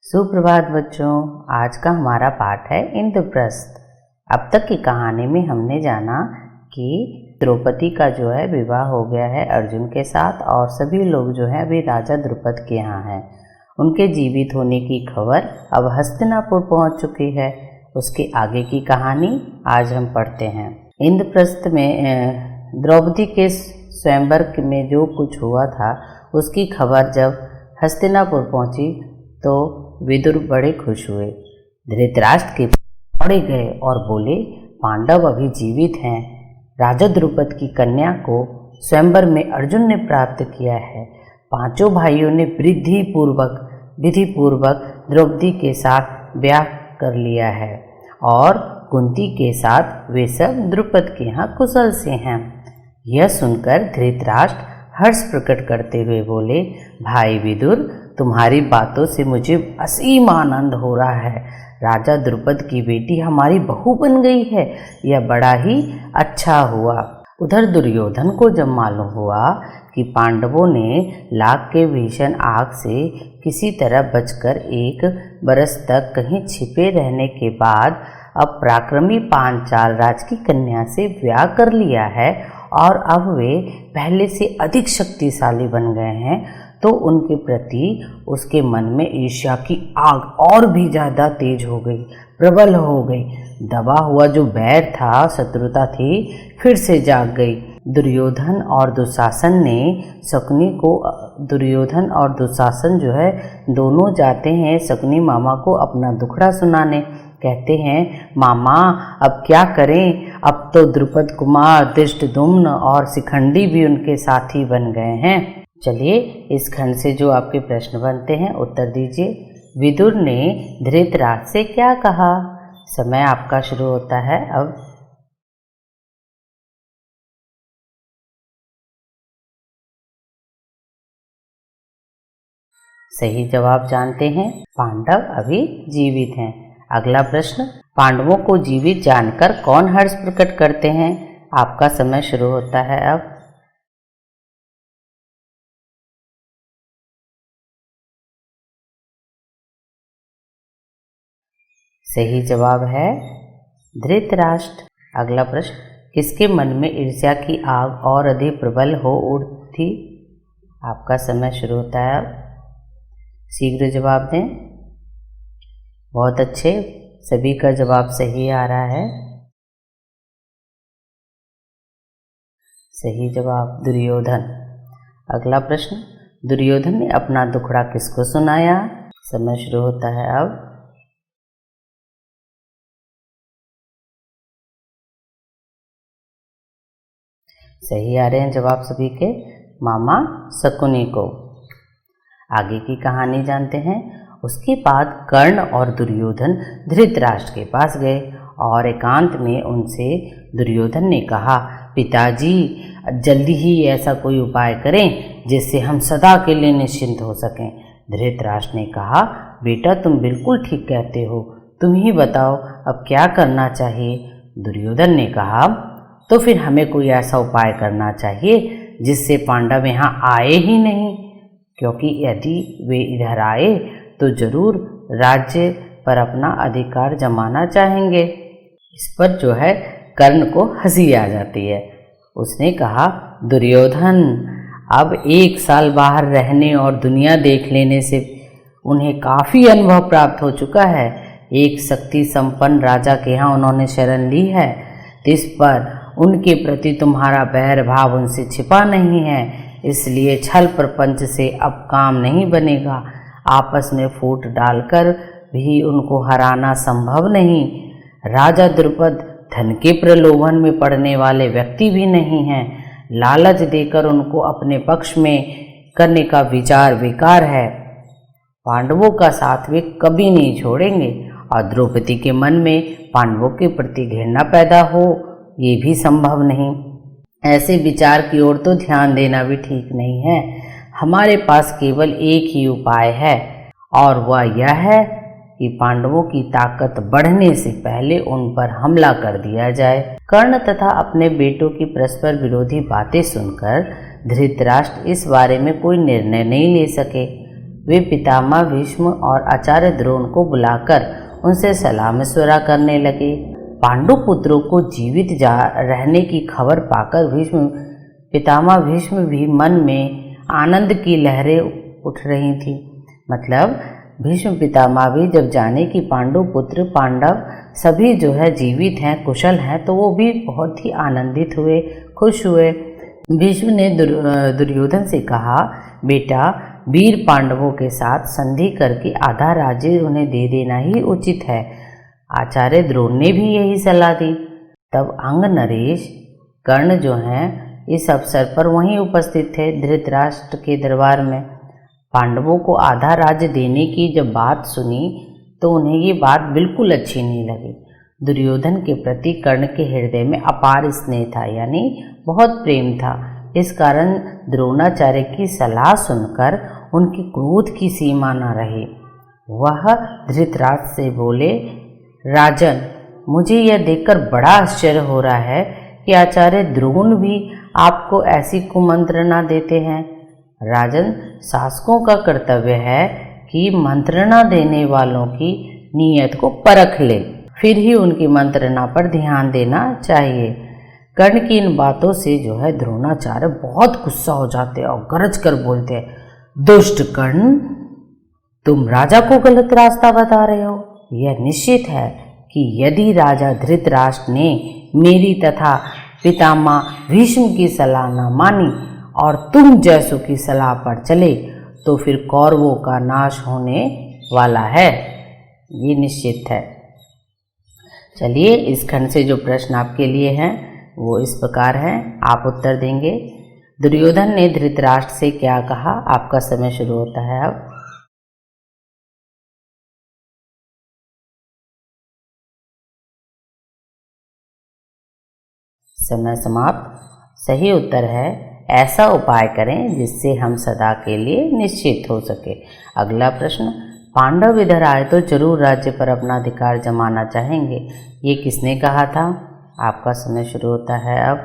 सुप्रभात बच्चों, आज का हमारा पाठ है इंद्रप्रस्थ। अब तक की कहानी में हमने जाना कि द्रौपदी का जो है विवाह हो गया है अर्जुन के साथ और सभी लोग जो है अभी राजा द्रुपद के यहाँ हैं। उनके जीवित होने की खबर अब हस्तिनापुर पहुँच चुकी है। उसके आगे की कहानी आज हम पढ़ते हैं। इंद्रप्रस्थ में द्रौपदी के स्वयंवर में जो कुछ हुआ था उसकी खबर जब हस्तिनापुर पहुँची तो विदुर बड़े खुश हुए। धृतराष्ट्र के दौड़े गए और बोले, पांडव अभी जीवित हैं। राजा द्रुपद की कन्या को स्वयंवर में अर्जुन ने प्राप्त किया है। पांचों भाइयों ने विधि पूर्वक द्रौपदी के साथ ब्याह कर लिया है और कुंती के साथ वे सब द्रुपद के यहाँ कुशल से हैं। यह सुनकर धृतराष्ट्र हर्ष प्रकट करते हुए बोले, भाई विदुर, तुम्हारी बातों से मुझे असीम आनंद हो रहा है। राजा द्रुपद की बेटी हमारी बहू बन गई है, यह बड़ा ही अच्छा हुआ। उधर दुर्योधन को जब मालूम हुआ कि पांडवों ने लाख के भीषण आग से किसी तरह बचकर 1 बरस तक कहीं छिपे रहने के बाद अब पराक्रमी पांचाल राज की कन्या से ब्याह कर लिया है और अब वे पहले से अधिक शक्तिशाली बन गए हैं, तो उनके प्रति उसके मन में ईर्ष्या की आग और भी ज़्यादा तेज हो गई, प्रबल हो गई। दबा हुआ जो बैर था, शत्रुता थी, फिर से जाग गई। दुर्योधन और दुशासन जो है दोनों जाते हैं शकुनी मामा को अपना दुखड़ा सुनाने। कहते हैं, मामा अब क्या करें, अब तो द्रुपद कुमार धृष्टद्युम्न और शिखंडी भी उनके साथी बन गए हैं। चलिए इस खंड से जो आपके प्रश्न बनते हैं उत्तर दीजिए। विदुर ने धृतराष्ट्र से क्या कहा? समय आपका शुरू होता है अब। सही जवाब जानते हैं, पांडव अभी जीवित हैं। अगला प्रश्न, पांडवों को जीवित जानकर कौन हर्ष प्रकट करते हैं? आपका समय शुरू होता है अब। सही जवाब है धृतराष्ट्र। अगला प्रश्न, किसके मन में ईर्ष्या की आग और अधिक प्रबल हो उठी? आपका समय शुरू होता है अब। शीघ्र जवाब दें। बहुत अच्छे, सभी का जवाब सही आ रहा है। सही जवाब दुर्योधन। अगला प्रश्न, दुर्योधन ने अपना दुखड़ा किसको सुनाया? समय शुरू होता है अब। सही आ रहे हैं जवाब सभी के, मामा शकुनी को। आगे की कहानी जानते हैं। उसके बाद कर्ण और दुर्योधन धृतराष्ट्र के पास गए और एकांत में उनसे दुर्योधन ने कहा, पिताजी जल्दी ही ऐसा कोई उपाय करें जिससे हम सदा के लिए निश्चिंत हो सकें। धृतराष्ट्र ने कहा, बेटा तुम बिल्कुल ठीक कहते हो, तुम ही बताओ अब क्या करना चाहिए। दुर्योधन ने कहा, तो फिर हमें कोई ऐसा उपाय करना चाहिए जिससे पांडव यहाँ आए ही नहीं, क्योंकि यदि वे इधर आए तो जरूर राज्य पर अपना अधिकार जमाना चाहेंगे। इस पर जो है कर्ण को हंसी आ जाती है। उसने कहा, दुर्योधन अब 1 साल बाहर रहने और दुनिया देख लेने से उन्हें काफ़ी अनुभव प्राप्त हो चुका है। एक शक्ति संपन्न राजा के यहाँ उन्होंने शरण ली है, इस पर उनके प्रति तुम्हारा बैर भाव उनसे छिपा नहीं है, इसलिए छल प्रपंच से अब काम नहीं बनेगा। आपस में फूट डालकर भी उनको हराना संभव नहीं। राजा द्रुपद धन के प्रलोभन में पड़ने वाले व्यक्ति भी नहीं हैं। लालच देकर उनको अपने पक्ष में करने का विचार बेकार है। पांडवों का साथ वे कभी नहीं छोड़ेंगे और द्रौपदी के मन में पांडवों के प्रति घृणा पैदा हो, ये भी संभव नहीं। ऐसे विचार की ओर तो ध्यान देना भी ठीक नहीं है। हमारे पास केवल एक ही उपाय है और वह यह है कि पांडवों की ताकत बढ़ने से पहले उन पर हमला कर दिया जाए। कर्ण तथा अपने बेटों की परस्पर विरोधी बातें सुनकर धृतराष्ट्र इस बारे में कोई निर्णय नहीं ले सके। वे पितामह भीष्म और आचार्य द्रोण को बुलाकर उनसे सलाह मशवरा करने लगे। पांडु पुत्रों को जीवित रहने की खबर पाकर पितामह भीष्म भी मन में आनंद की लहरें उठ रही थी। मतलब भीष्म पितामह भी जब जाने कि पांडु पुत्र पांडव सभी जो है जीवित हैं, कुशल हैं, तो वो भी बहुत ही आनंदित हुए, खुश हुए। भीष्म ने दुर्योधन से कहा, बेटा, वीर पांडवों के साथ संधि करके आधा राज्य उन्हें दे देना ही उचित है। आचार्य द्रोण ने भी यही सलाह दी। तब अंग नरेश कर्ण जो हैं इस अवसर पर वहीं उपस्थित थे धृतराष्ट्र के दरबार में। पांडवों को आधा राज्य देने की जब बात सुनी तो उन्हें ये बात बिल्कुल अच्छी नहीं लगी। दुर्योधन के प्रति कर्ण के हृदय में अपार स्नेह था, यानी बहुत प्रेम था। इस कारण द्रोणाचार्य की सलाह सुनकर उनकी क्रोध की सीमा न रही। वह धृतराष्ट्र से बोले, राजन, मुझे यह देखकर बड़ा आश्चर्य हो रहा है कि आचार्य द्रोण भी आपको ऐसी कुमंत्रणा देते हैं। राजन, शासकों का कर्तव्य है कि मंत्रणा देने वालों की नीयत को परख ले, फिर ही उनकी मंत्रणा पर ध्यान देना चाहिए। कर्ण की इन बातों से जो है द्रोणाचार्य बहुत गुस्सा हो जाते हैं और गरज कर बोलते हैं, दुष्ट कर्ण, तुम राजा को गलत रास्ता बता रहे हो। यह निश्चित है कि यदि राजा धृतराष्ट्र ने मेरी तथा पितामह भीष्म की सलाह न मानी और तुम जैसों की सलाह पर चले तो फिर कौरवों का नाश होने वाला है, ये निश्चित है। चलिए, इस खंड से जो प्रश्न आपके लिए हैं वो इस प्रकार हैं, आप उत्तर देंगे। दुर्योधन ने धृतराष्ट्र से क्या कहा? आपका समय शुरू होता है अब। समय समाप्त। सही उत्तर है, ऐसा उपाय करें जिससे हम सदा के लिए निश्चित हो सके। अगला प्रश्न, पांडव इधर आए तो जरूर राज्य पर अपना अधिकार जमाना चाहेंगे, ये किसने कहा था? आपका समय शुरू होता है अब।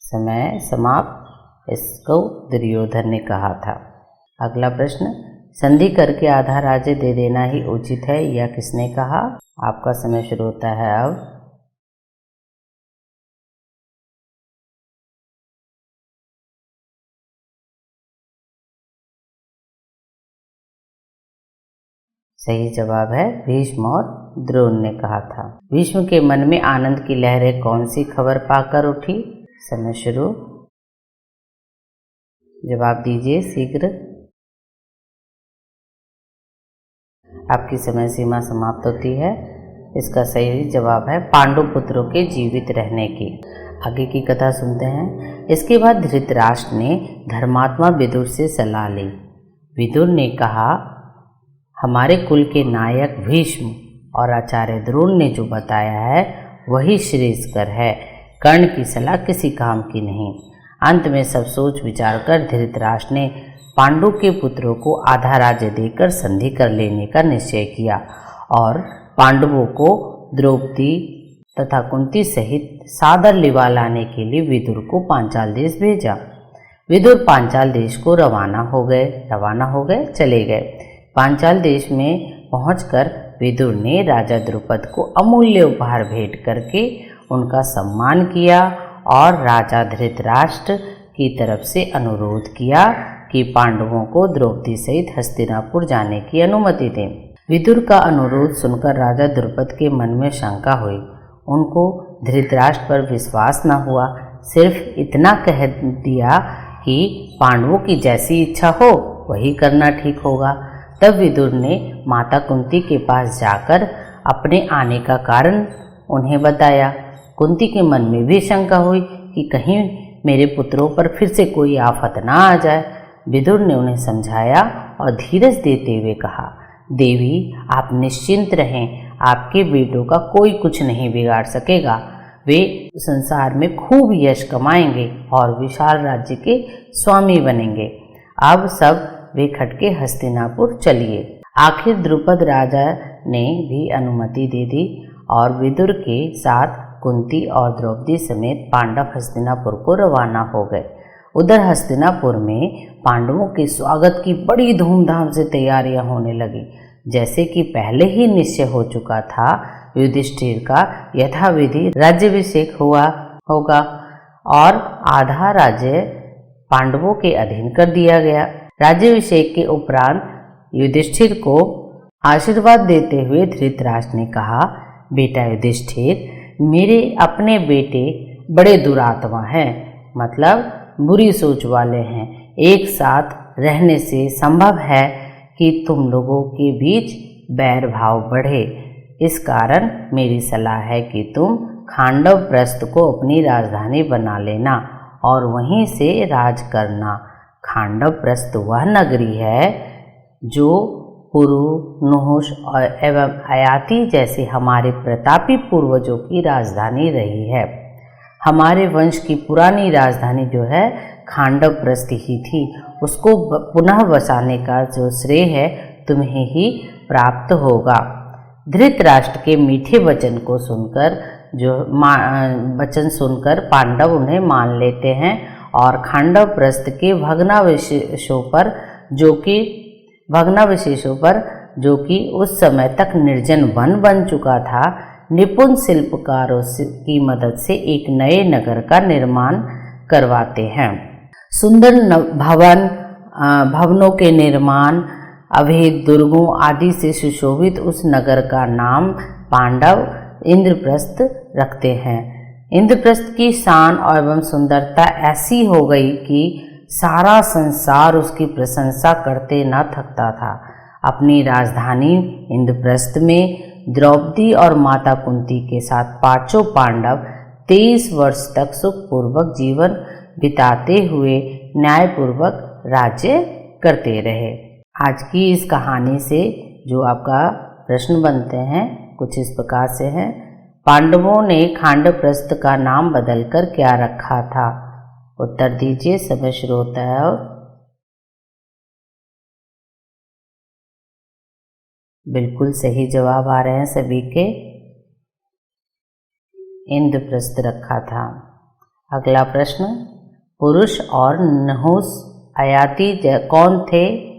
समय समाप्त। इसको दुर्योधन ने कहा था। अगला प्रश्न, संधि करके आधा राज्य दे देना ही उचित है, यह किसने कहा? आपका समय शुरू होता है अब। सही जवाब है, भीष्म और द्रोण ने कहा था। भीष्म के मन में आनंद की लहरें कौन सी खबर पाकर उठी? समय शुरू। जवाब दीजिए शीघ्र। आपकी समय सीमा समाप्त होती है। इसका सही जवाब है पांडु पुत्रों के जीवित रहने की। आगे की कथा सुनते हैं। इसके बाद धृतराष्ट्र ने धर्मात्मा विदुर से सलाह ली। विदुर ने कहा, हमारे कुल के नायक भीष्म और आचार्य द्रोण ने जो बताया है वही श्रेयस्कर है। कर्ण की सलाह किसी काम की नहीं। अंत में सब सोच विचार कर धृतराष्ट्र ने पांडु के पुत्रों को आधा राज्य देकर संधि कर लेने का निश्चय किया और पांडवों को द्रौपदी तथा कुंती सहित सादर लिवा लाने के लिए विदुर को पांचाल देश भेजा। विदुर पांचाल देश को रवाना हो गए, चले गए। पांचाल देश में पहुंचकर विदुर ने राजा द्रुपद को अमूल्य उपहार भेंट करके उनका सम्मान किया और राजा धृतराष्ट्र की तरफ से अनुरोध किया कि पांडवों को द्रौपदी सहित हस्तिनापुर जाने की अनुमति दें। विदुर का अनुरोध सुनकर राजा द्रुपद के मन में शंका हुई। उनको धृतराष्ट्र पर विश्वास न हुआ, सिर्फ इतना कह दिया कि पांडवों की जैसी इच्छा हो वही करना ठीक होगा। तब विदुर ने माता कुंती के पास जाकर अपने आने का कारण उन्हें बताया। कुंती के मन में भी शंका हुई कि कहीं मेरे पुत्रों पर फिर से कोई आफत ना आ जाए। विदुर ने उन्हें समझाया और धीरज देते हुए कहा, देवी, आप निश्चिंत रहें, आपके बेटों का कोई कुछ नहीं बिगाड़ सकेगा। वे संसार में खूब यश कमाएंगे और विशाल राज्य के स्वामी बनेंगे। अब सब वे खटके हस्तिनापुर चलिए। आखिर द्रुपद राजा ने भी अनुमति दे दी और विदुर के साथ कुंती और द्रौपदी समेत पांडव हस्तिनापुर को रवाना हो गए। उधर हस्तिनापुर में पांडवों के स्वागत की बड़ी धूमधाम से तैयारियां होने लगी। जैसे कि पहले ही निश्चय हो चुका था, युधिष्ठिर का यथाविधि राज्याभिषेक होगा और आधा राज्य पांडवों के अधीन कर दिया गया। राज्याभिषेक के उपरांत युधिष्ठिर को आशीर्वाद देते हुए धृतराष्ट्र ने कहा, बेटा युधिष्ठिर, मेरे अपने बेटे बड़े दुरात्मा हैं, मतलब बुरी सोच वाले हैं। एक साथ रहने से संभव है कि तुम लोगों के बीच बैर भाव बढ़े। इस कारण मेरी सलाह है कि तुम खांडवप्रस्थ को अपनी राजधानी बना लेना और वहीं से राज करना। खांडवप्रस्थ वह नगरी है जो पुरु, नहुष एवं अयाति जैसे हमारे प्रतापी पूर्वजों की राजधानी रही है। हमारे वंश की पुरानी राजधानी जो है खांडवप्रस्थ ही थी। उसको पुनः बसाने का जो श्रेय है तुम्हें ही प्राप्त होगा। धृतराष्ट्र के मीठे वचन को सुनकर पांडव उन्हें मान लेते हैं और खांडवप्रस्थ के भग्नावशेषों पर जो कि उस समय तक निर्जन वन बन चुका था, निपुण शिल्पकारों की मदद से एक नए नगर का निर्माण करवाते हैं। सुंदर भवनों के निर्माण, अभेद दुर्गों आदि से सुशोभित उस नगर का नाम पांडव इंद्रप्रस्थ रखते हैं। इंद्रप्रस्थ की शान एवं सुंदरता ऐसी हो गई कि सारा संसार उसकी प्रशंसा करते न थकता था। अपनी राजधानी इंद्रप्रस्थ में द्रौपदी और माता कुंती के साथ पांचों पांडव 23 वर्ष तक सुखपूर्वक जीवन बिताते हुए न्यायपूर्वक राज्य करते रहे। आज की इस कहानी से जो आपका प्रश्न बनते हैं कुछ इस प्रकार से हैं। पांडवों ने खांडवप्रस्थ का नाम बदलकर क्या रखा था? उत्तर दीजिए, समय शुरू होता है। और बिल्कुल सही जवाब आ रहे हैं सभी के, इंद्रप्रस्थ रखा था। अगला प्रश्न, पुरुष और नहुष अयाति कौन थे?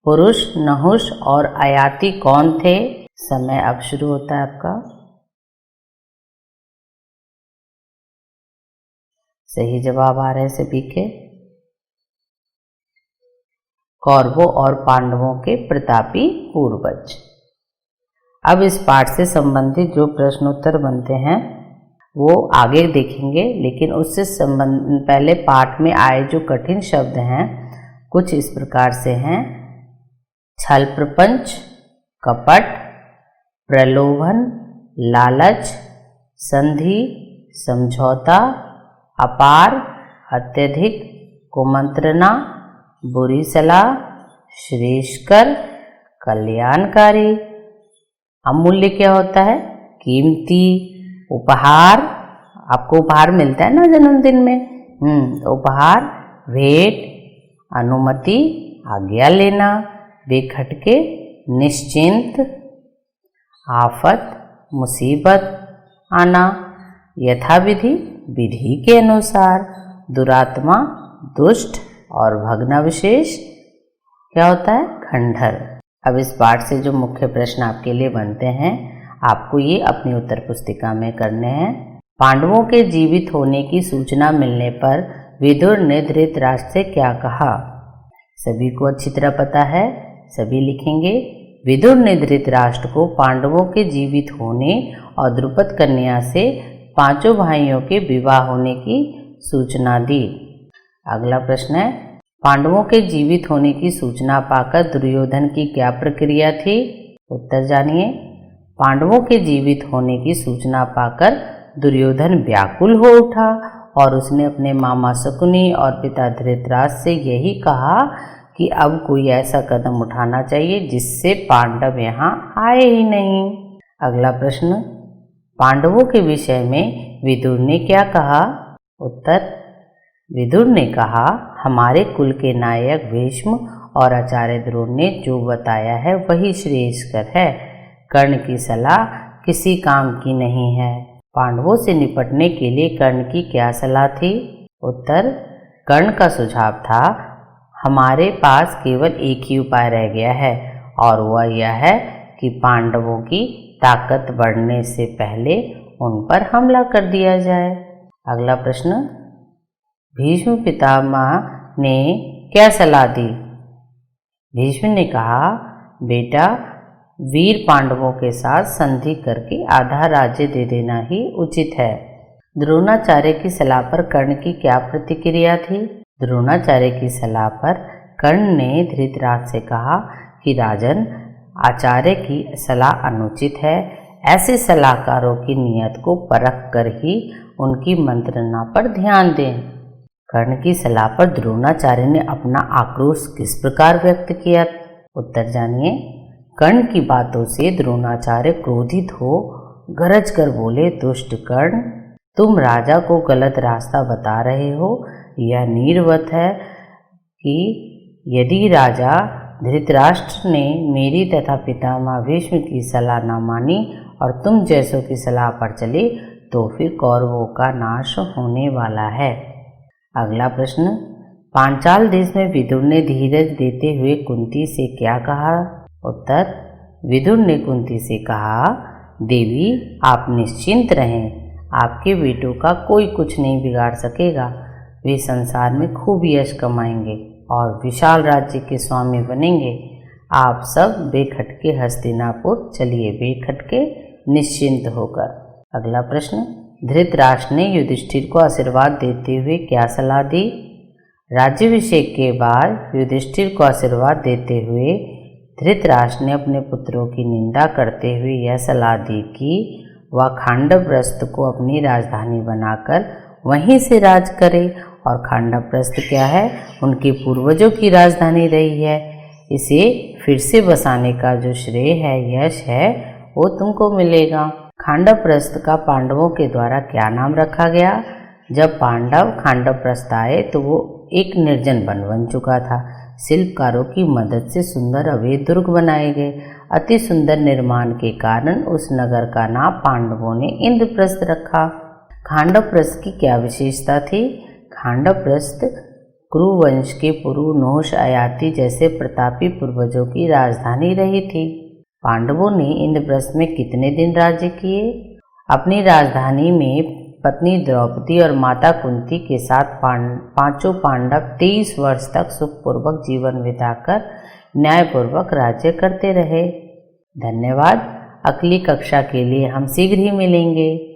पुरुष, नहुष और अयाति कौन थे? समय अब शुरू होता है आपका। सही जवाब आ रहे हैं सभी के, कौरवों और पांडवों के प्रतापी पूर्वज। अब इस पाठ से संबंधित जो प्रश्न उत्तर बनते हैं वो आगे देखेंगे, लेकिन उससे पहले पाठ में आए जो कठिन शब्द हैं कुछ इस प्रकार से हैं। छल प्रपंच, कपट, प्रलोभन, लालच, संधि, समझौता, अपार, अत्यधिक, कुमंत्रणा, बुरी सलाह, श्रेष्ठकर, कल्याणकारी। अमूल्य क्या होता है? कीमती। उपहार, आपको उपहार मिलता है ना जन्मदिन में, उपहार, भेंट, अनुमति, आज्ञा लेना, बेखटके, निश्चिंत, आफत, मुसीबत आना, यथाविधि, विधि के अनुसार, दुरात्मा, दुष्ट और भग्नावशेष क्या होता है? खंडहर। अब इस पाठ से जो मुख्य प्रश्न आपके लिए बनते हैं आपको ये अपनी उत्तर पुस्तिका में करने हैं। पांडवों के जीवित होने की सूचना मिलने पर विदुर ने धृतराष्ट्र से क्या कहा? सभी को अच्छी तरह पता है, सभी लिखेंगे। विदुर ने धृतराष्ट्र को पांडवों के जीवित होने और द्रुपद कन्या से पांचों भाइयों के विवाह होने की सूचना दी। अगला प्रश्न है, पांडवों के जीवित होने की सूचना पाकर दुर्योधन की क्या प्रक्रिया थी? उत्तर जानिए। पांडवों के जीवित होने की सूचना पाकर दुर्योधन व्याकुल हो उठा और उसने अपने मामा शकुनी और पिता धृतराष्ट्र से यही कहा कि अब कोई ऐसा कदम उठाना चाहिए जिससे पांडव यहाँ आए ही नहीं। अगला प्रश्न, पांडवों के विषय में विदुर ने क्या कहा? उत्तर, विदुर ने कहा, हमारे कुल के नायक भीष्म और आचार्य द्रोण ने जो बताया है वही श्रेष्ठकर है। कर्ण की सलाह किसी काम की नहीं है। पांडवों से निपटने के लिए कर्ण की क्या सलाह थी? उत्तर, कर्ण का सुझाव था, हमारे पास केवल एक ही उपाय रह गया है और वह यह है कि पांडवों की ताकत बढ़ने से पहले उन पर हमला कर दिया जाए। अगला प्रश्न, भीष्म पितामह ने क्या सलाह दी? भीष्म ने कहा, बेटा, वीर पांडवों के साथ संधि करके आधा राज्य दे देना ही उचित है। द्रोणाचार्य की सलाह पर कर्ण की क्या प्रतिक्रिया थी? द्रोणाचार्य की सलाह पर कर्ण ने धृतराष्ट्र से कहा कि राजन, आचार्य की सलाह अनुचित है। ऐसे सलाहकारों की नीयत को परख कर ही उनकी मंत्रणा पर ध्यान दें। कर्ण की सलाह पर द्रोणाचार्य ने अपना आक्रोश किस प्रकार व्यक्त किया? उत्तर जानिए। कर्ण की बातों से द्रोणाचार्य क्रोधित हो गरज कर बोले, दुष्ट कर्ण, तुम राजा को गलत रास्ता बता रहे हो। यह नीरवत है कि यदि राजा धृतराष्ट्र ने मेरी तथा पितामह भीष्म की सलाह न मानी और तुम जैसों की सलाह पर चले तो फिर कौरवों का नाश होने वाला है। अगला प्रश्न, पांचाल देश में विदुर ने धीरज देते हुए कुंती से क्या कहा? उत्तर, विदुर ने कुंती से कहा, देवी, आप निश्चिंत रहें, आपके बेटों का कोई कुछ नहीं बिगाड़ सकेगा। वे संसार में खूब यश कमाएंगे और विशाल राज्य के स्वामी बनेंगे। आप सब बेखटके हस्तिनापुर चलिए, बेखटके निश्चिंत होकर। अगला प्रश्न, धृतराष्ट्र ने युधिष्ठिर को आशीर्वाद देते हुए क्या सलाह दी? राज्याभिषेक के बाद युधिष्ठिर को आशीर्वाद देते हुए धृतराष्ट्र ने अपने पुत्रों की निंदा करते हुए यह सलाह दी कि वह खांडवप्रस्थ को अपनी राजधानी बनाकर वहीं से राज करे। और खांडवप्रस्थ क्या है? उनके पूर्वजों की राजधानी रही है। इसे फिर से बसाने का जो श्रेय है, यश है, वो तुमको मिलेगा। खांडवप्रस्थ का पांडवों के द्वारा क्या नाम रखा गया? जब पांडव खांडवप्रस्थ आए तो वो एक निर्जन वन बन चुका था। शिल्पकारों की मदद से सुंदर अवैध दुर्ग बनाए गए। अति सुंदर निर्माण के कारण उस नगर का नाम पांडवों ने इंद्रप्रस्थ रखा। खांडवप्रस्थ की क्या विशेषता थी? खांडवप्रस्थ कुरुवंश के पुरुनोष अयाति जैसे प्रतापी पूर्वजों की राजधानी रही थी। पांडवों ने इंद्रप्रस्थ में कितने दिन राज्य किए? अपनी राजधानी में पत्नी द्रौपदी और माता कुंती के साथ पांचों पांडव 23 वर्ष तक सुखपूर्वक जीवन बिताकर न्यायपूर्वक राज्य करते रहे। धन्यवाद। अगली कक्षा के लिए हम शीघ्र ही मिलेंगे।